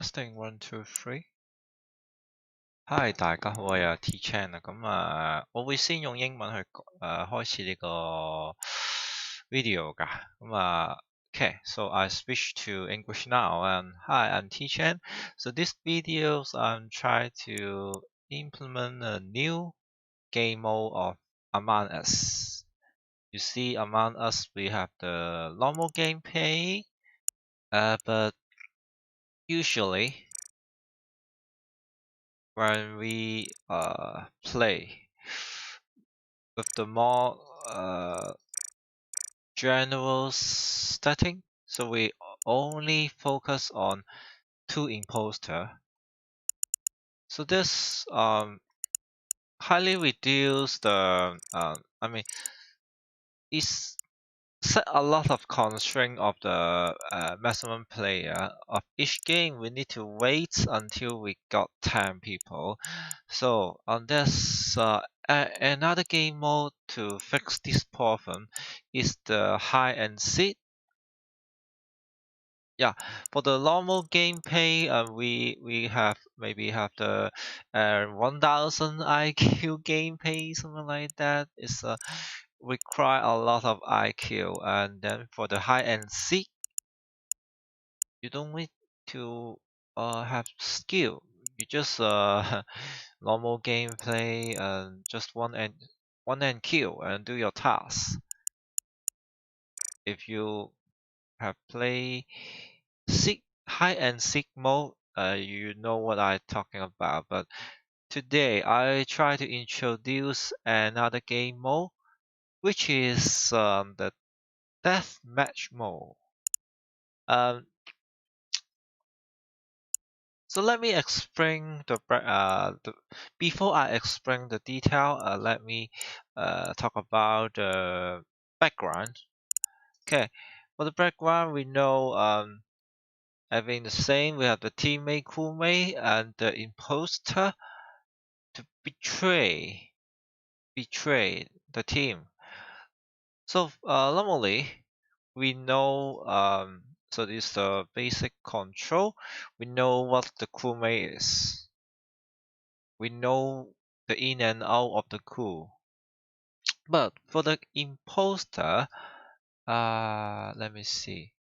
Testing 1 2 3。Hi，大家好，我係TChen 啊。我會先用英文去開始呢個 video 㗎。Okay, so I switch to English now. And hi, I'm TChen. So this videos I'm trying to implement a new game mode of Among Us. You see, Among Us we have the normal gameplay, but usually when we play with the more general setting, so we only focus on 2 imposter. So this highly reduce the it's set a lot of constraint of the maximum player of each game. We need to wait until we got 10 people. So on this another game mode to fix this problem is the hide and seek. Yeah, for the normal gameplay, we have maybe have the 1000 IQ gameplay, something like that. It's require a lot of IQ, and then for the hide and seek, you don't need to have skill. You just normal gameplay and just one and kill and do your tasks. If you have play hide and seek mode, you know what I'm talking about. But today I try to introduce another game mode, which is the Deathmatch mode. So let me explain before I explain the detail. Let me talk about the background. Okay, for the background, we know having the same. We have the teammate, crewmate, and the imposter to betray the team. So normally we know so this is the basic control. We know what the crewmate is. We know the in and out of the crew. But for the imposter, let me see.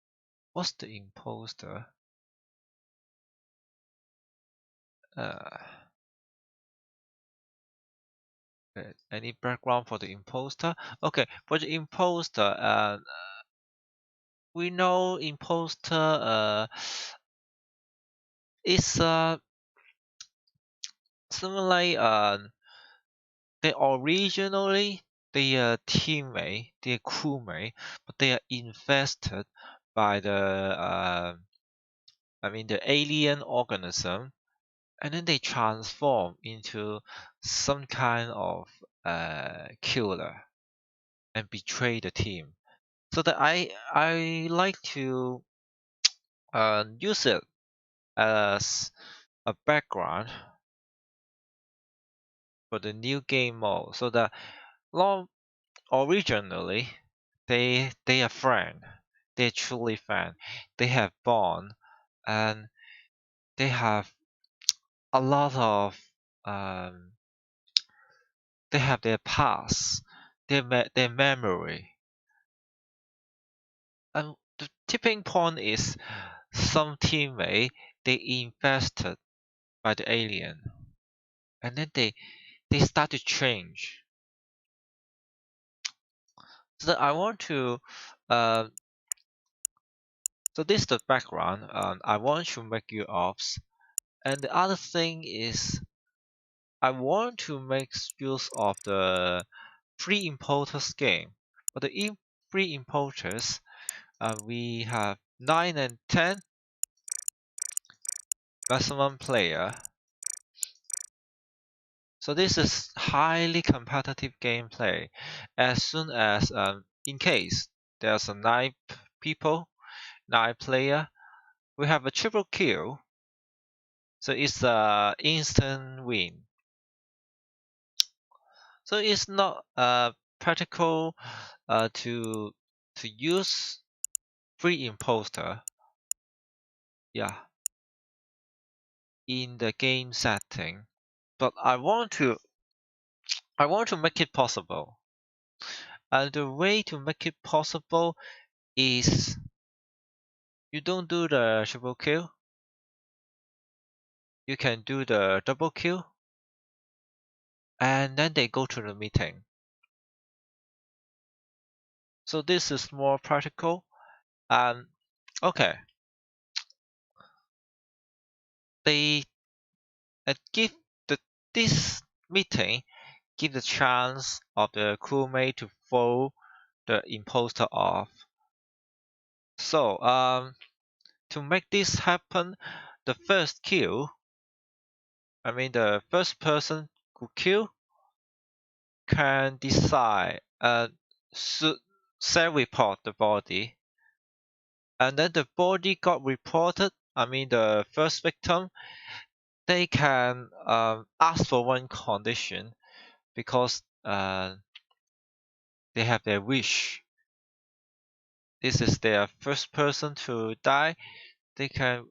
What's the imposter? Any background for the imposter? Okay, for the imposter, we know imposter is something like they originally their teammate, their crewmate, but they are infested by the the alien organism, and then they transform into some kind of killer and betray the team. So that I like to use it as a background for the new game mode. So that long originally they are friend, they're truly friend, they have bond, and they have a lot of um, they have their past, their memory. And the tipping point is some teammate they infested by the alien, and then they start to change. So I want to so this is the background. I want to make you off, and the other thing is I want to make use of the free importers game. For the free importers, we have 9 and 10 maximum player. So this is highly competitive gameplay. As soon as in case there's a 9 people, 9 player, we have a triple kill. So it's a instant win. So it's not practical to use free imposter. Yeah. in the game setting, but I want to make it possible. And the way to make it possible is you don't do the triple kill. You can do the double kill, and then they go to the meeting. So this is more practical. And okay, they give this meeting give the chance of the crewmate to throw the imposter off. So to make this happen, the first kill, the first person who kill can decide should self-report the body, and then the body got reported. The first victim, they can ask for one condition because they have their wish. This is their first person to die. They can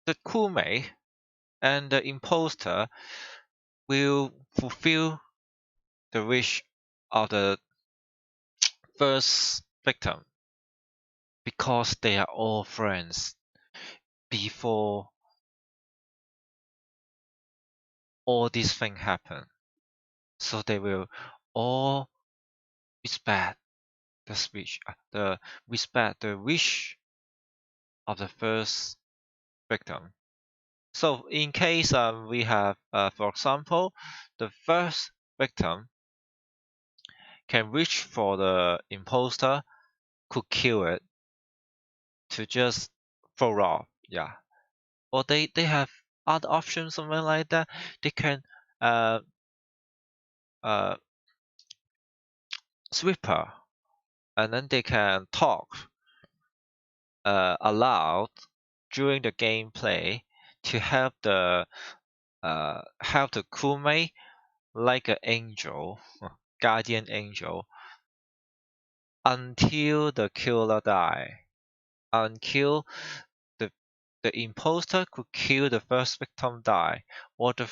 the crewmate and the imposter will fulfill the wish of the first victim because they are all friends before all these things happen. So they will all respect the speech, the wish of the first victim. So in case we have, for example, the first victim can reach for the imposter, could kill it to just throw off. Yeah. Or they have other options, something like that. They can uh uh sweeper, and then they can talk aloud during the gameplay to help the crewmate like an angel, guardian angel, until the killer die. Until the the imposter could kill the first victim die. Or the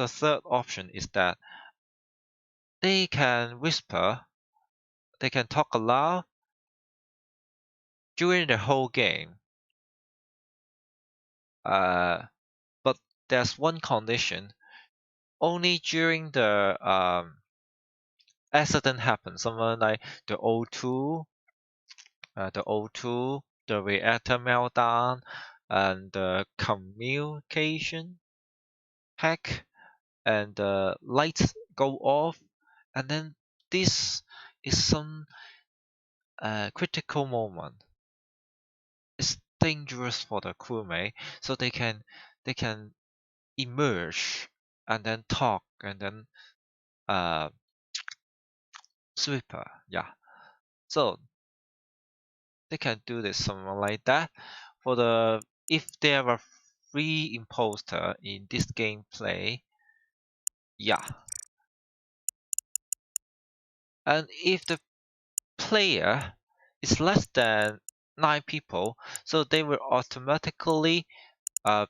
third option is that they can whisper, they can talk aloud during the whole game. But there's one condition. Only during the accident happens, something like the O2, the reactor meltdown, and the communication hack, and the lights go off, and then this is some critical moment. It's dangerous for the crewmate, so they can emerge and then talk and then uh sweeper. Yeah. So they can do this something like that. For the if there are three imposter in this gameplay, yeah. And if the player is less than 9 people, so they will automatically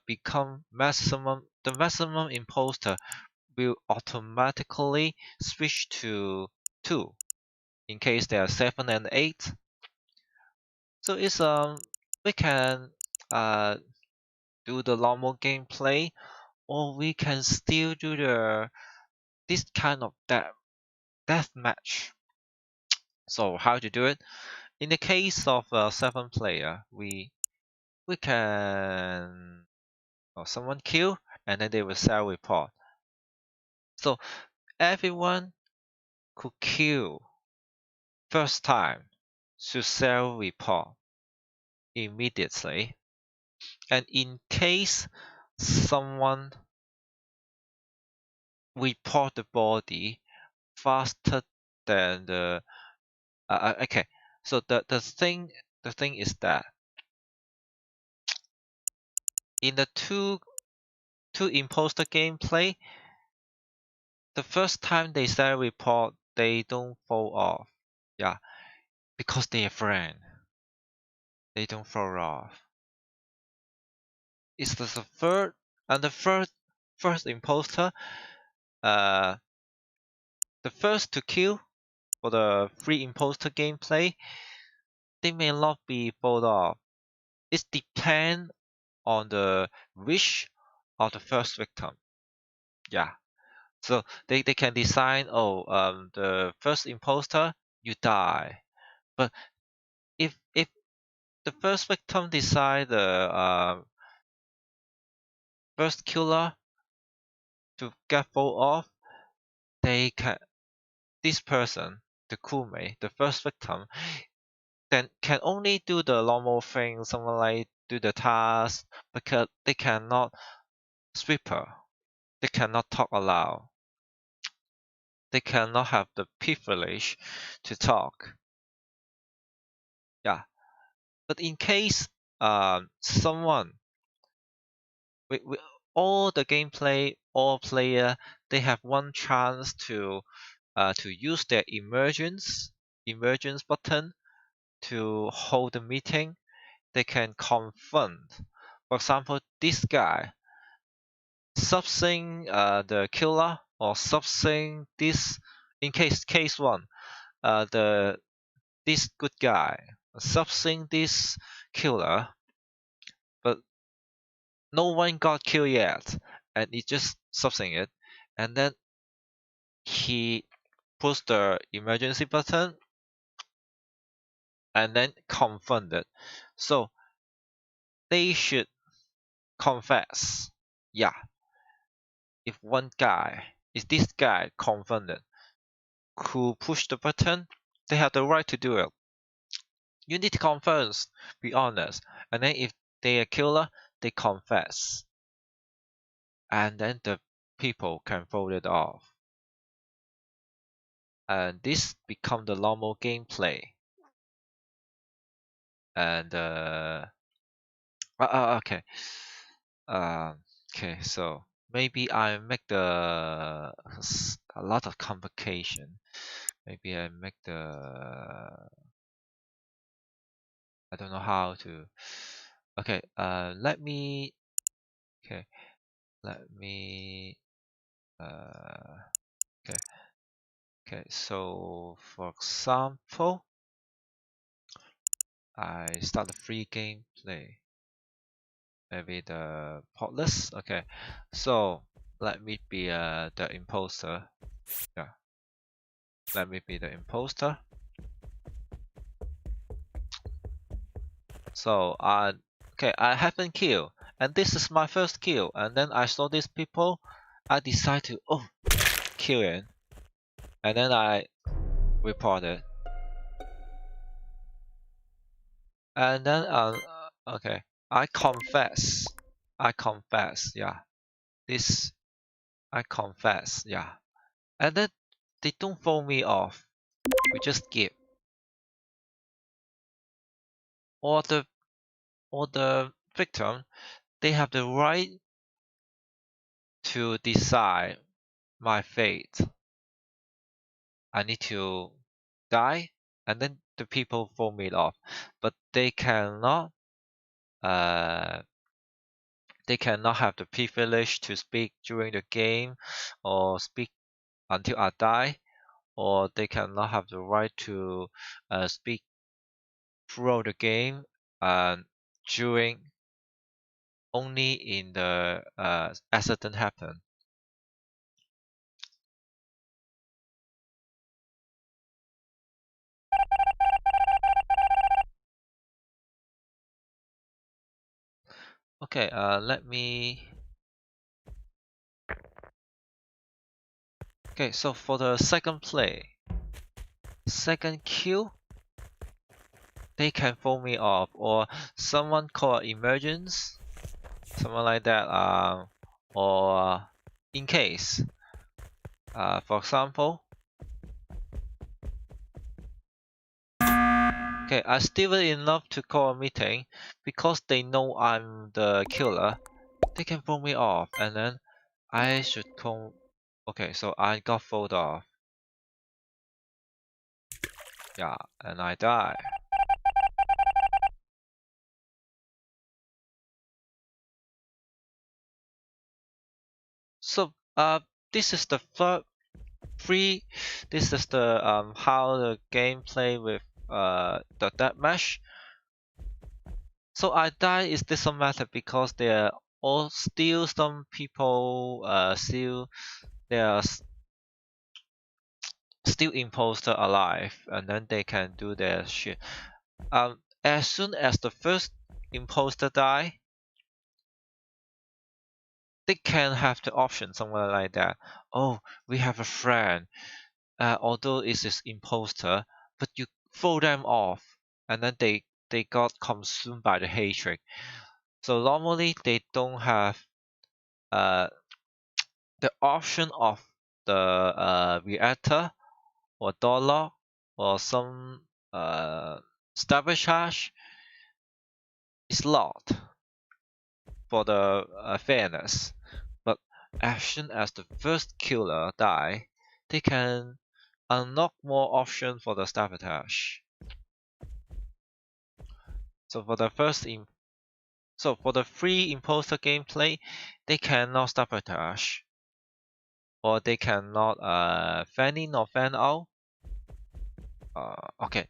become maximum. The maximum imposter will automatically switch to 2 in case there are 7 and 8. So it's we can uh do the normal gameplay, or we can still do this kind of death match. So how to do it? In the case of a 7 player, we can someone kill, and then they will self-report. So everyone who kill first time should self-report immediately. And in case someone report the body faster than the okay, so the thing is that in the two imposter gameplay, the first time they self-report, they don't fall off. Yeah, because they are friend. They don't fall off. is the third and the first imposter, the first to kill for the free imposter gameplay, they may not be pulled off. It depends on the wish of the first victim. Yeah. So they can decide, the first imposter, you die. But if the first victim decide the first killer to get vote off, they can this person, the crewmate, the first victim, then can only do the normal thing, something like do the task, because they cannot sweeper, they cannot talk aloud, they cannot have the privilege to talk. Yeah, but in case someone with all the gameplay, all player, they have one chance to use their emergence button to hold the meeting. They can confront, for example, this guy subsing the killer, or subsing this, in case one, the this good guy subsing this killer, but no one got killed yet, and he just subsing it, and then he push the emergency button and then confront it. So they should confess. Yeah, if this guy confronted who pushed the button, they have the right to do it. You need to confess, be honest. And then if they are killer, they confess. And then the people can vote it off. And this become the normal gameplay. And okay. Okay, so maybe I make a lot of complication. Maybe I make I don't know how to. Okay, let me. Okay, let me. Okay, okay. So for example, I start a free gameplay. Maybe the potless. Okay, so let me be the imposter. Yeah, let me be the imposter. So okay, I haven't killed, and this is my first kill. And then I saw these people, I decide to kill it, and then I report it. And then okay, I confess. I confess. Yeah, this I confess. Yeah, and then they don't throw me off. We just give, or the victim, they have the right to decide my fate. I need to die, and then the people throw me off. But uh, they cannot have the privilege to speak during the game, or speak until I die, or they cannot have the right to speak throughout the game, and during only in the accident happen. Okay, let me. Okay, so for the second play, second kill, they can throw me off, or someone call emergence, something like that. Or in case, for example, okay, I still enough to call a meeting because they know I'm the killer. They can throw me off, and then I should come. Okay, so I got thrown off. Yeah, and I die. So this is the free. This is the how the gameplay with the deathmatch. So I die is this a matter because there are all still some people still there are still imposter alive, and then they can do their shit. As soon as the first imposter die, they can have the option somewhere like that. Oh, we have a friend, although it is imposter, but you throw them off, and then they got consumed by the hatred. So normally they don't have uh the option of the reactor or dollar or some sabotage is locked for the fairness. But as soon as the first killer die, they can unlock more options for the sabotage. So for the so for the free imposter gameplay, they cannot sabotage, or they cannot fan in or fan out. Okay,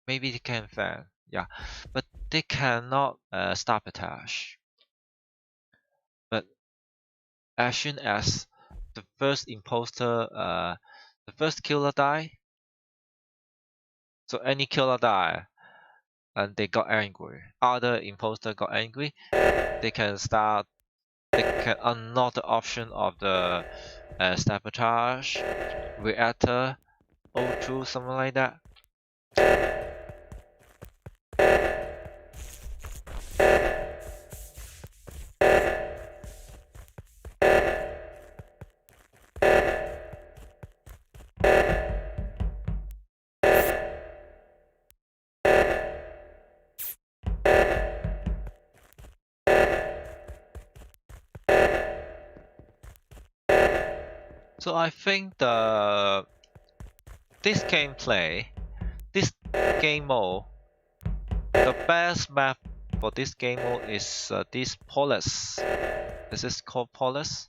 maybe they can fan, yeah, but they cannot sabotage. But as soon as the first imposter, the first killer die, so any killer die, and they got angry, other imposter got angry, they can unlock the option of the sabotage, reactor, O2, something like that. So I think this gameplay, this game mode, the best map for this game mode is this Polis. This is called Polis.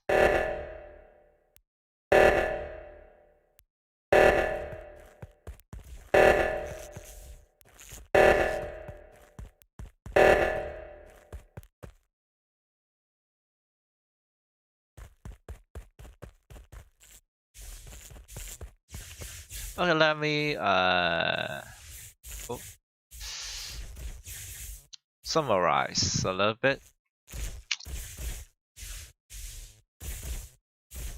Okay, let me summarize a little bit.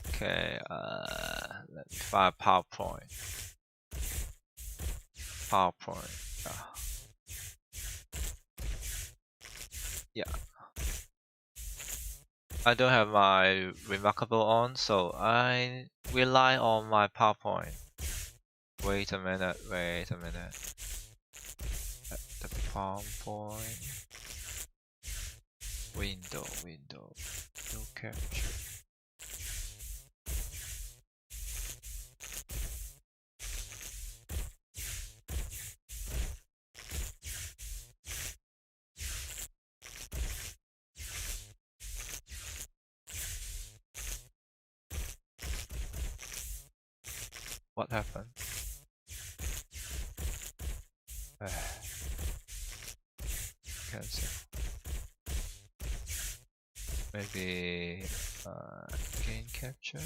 Okay, let me find PowerPoint. Yeah. I don't have my Remarkable on, so I rely on my PowerPoint. Wait a minute. The PowerPoint. Window. No capture. What happened? Cancel. Maybe gain capture.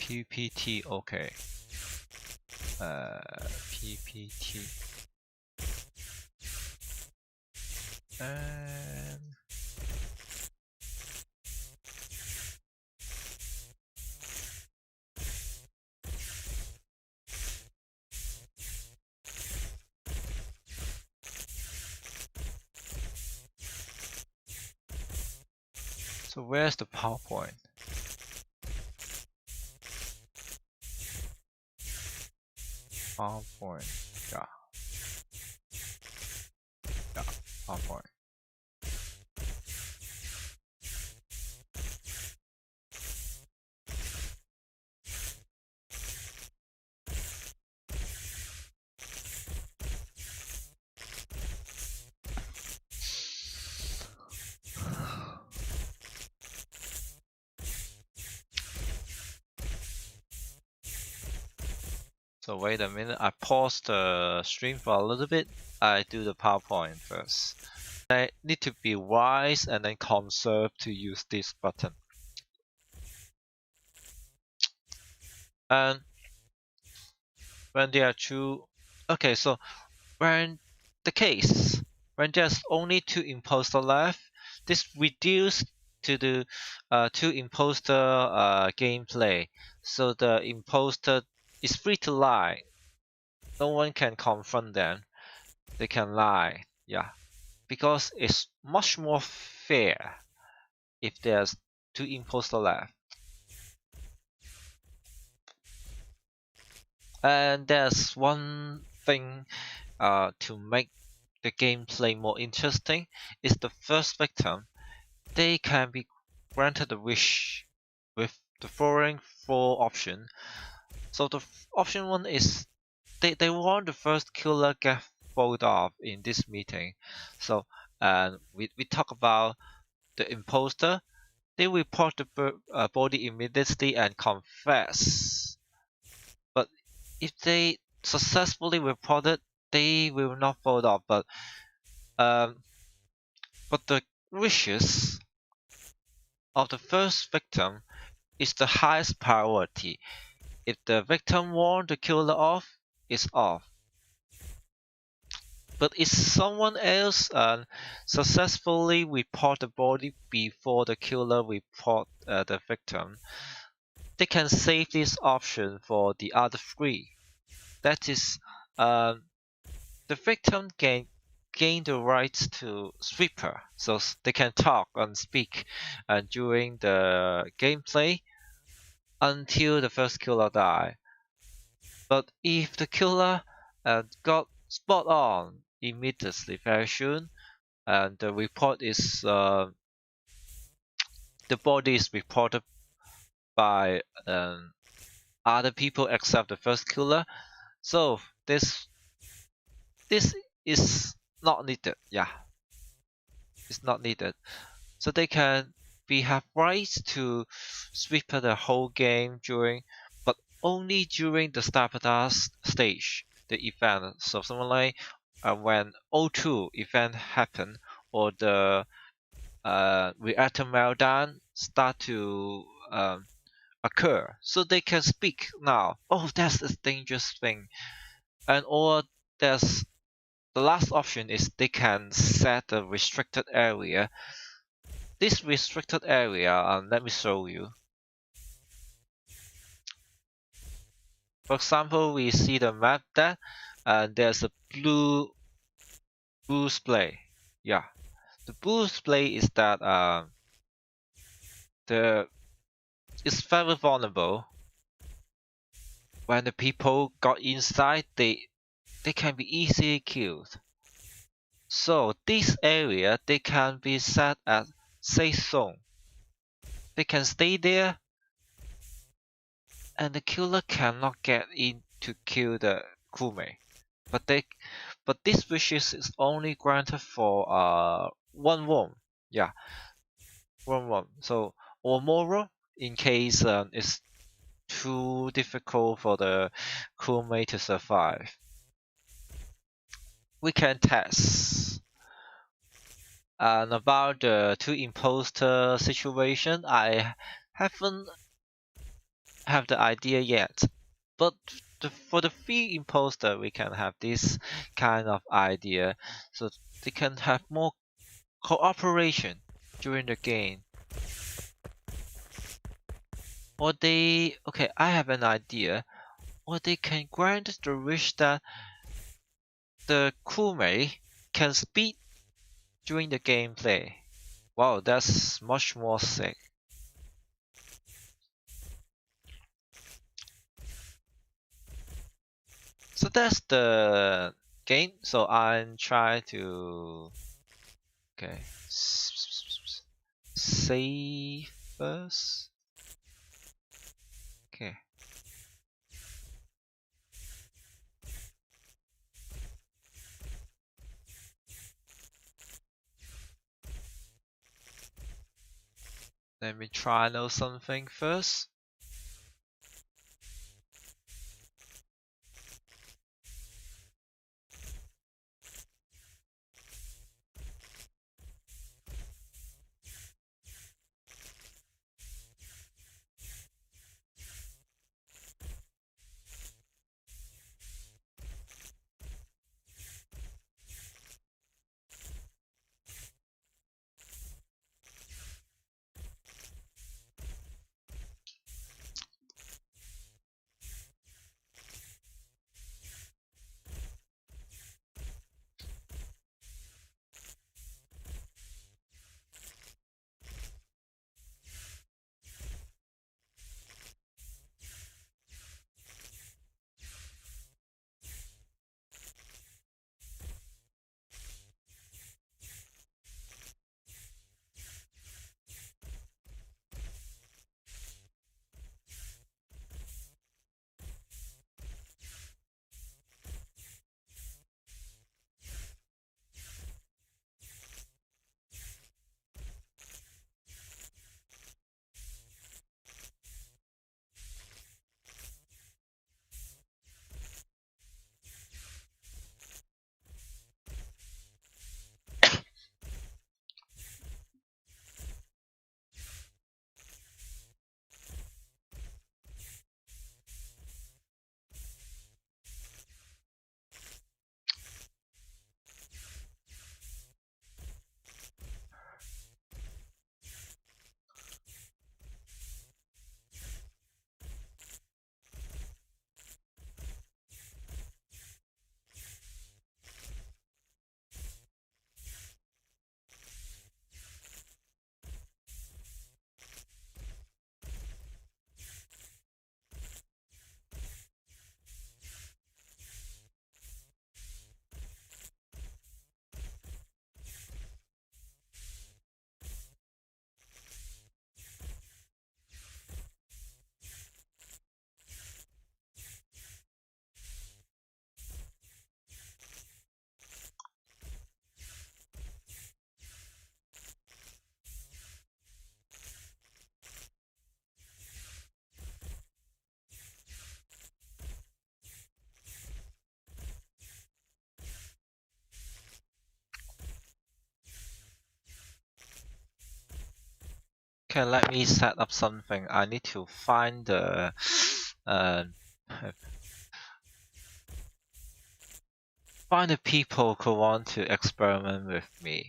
PPT, okay. PPT. And so where's the PowerPoint? PowerPoint, yeah. PowerPoint. So wait a minute, I paused the stream for a little bit. I do the PowerPoint first. I need to be wise and then conserve to use this button. And when there are two, okay, so when when there's only two imposter left, this reduced to the two imposter gameplay. So the imposter is free to lie. No one can confront them. They can lie, yeah, because it's much more fair if there's two imposter left. And there's one thing to make the gameplay more interesting is the first victim. They can be granted a wish with the following four options. So the option one is they want the first killer get voted off in this meeting. So we talk about the imposter. They report the body immediately and confess. But if they successfully report it, they will not vote off. Um, but the wishes of the first victim is the highest priority. If the victim wants the killer off, it's off. But if someone else successfully report the body before the killer report the victim, they can save this option for the other three. That is, the victim can gain the rights to sweeper, so they can talk and speak during the gameplay until the first killer die. But if the killer got spot on immediately very soon, and the report is the body is reported by other people except the first killer, so this is not needed. Yeah, it's not needed. So they can have rights to sweep the whole game during, but only during the sabotage stage, the event. So something like when O2 event happen or the reactor meltdown start to occur, so they can speak now. Oh, that's a dangerous thing, and or there's the last option is they can set a restricted area. This restricted area, let me show you. For example, we see the map that there's a blue splay. Yeah, the blue splay is that the it's very vulnerable. When the people got inside, they can be easily killed. So this area they can be set as safe zone. They can stay there, and the killer cannot get in to kill the crewmate. But this wishes is only granted for one room. Yeah, one room. So or more room in case it's too difficult for the crewmate to survive. We can test. And about the two imposter situation, I haven't have the idea yet. But for the three imposter, we can have this kind of idea, so they can have more cooperation during the game. Or okay, I have an idea. Or they can grant the wish that the crewmate can speak during the gameplay. Wow, that's much more sick. So that's the game. So I'm trying to Okay. Save first. Okay. Let me try know something first. Okay, let me set up something. I need to find the find the people who want to experiment with me.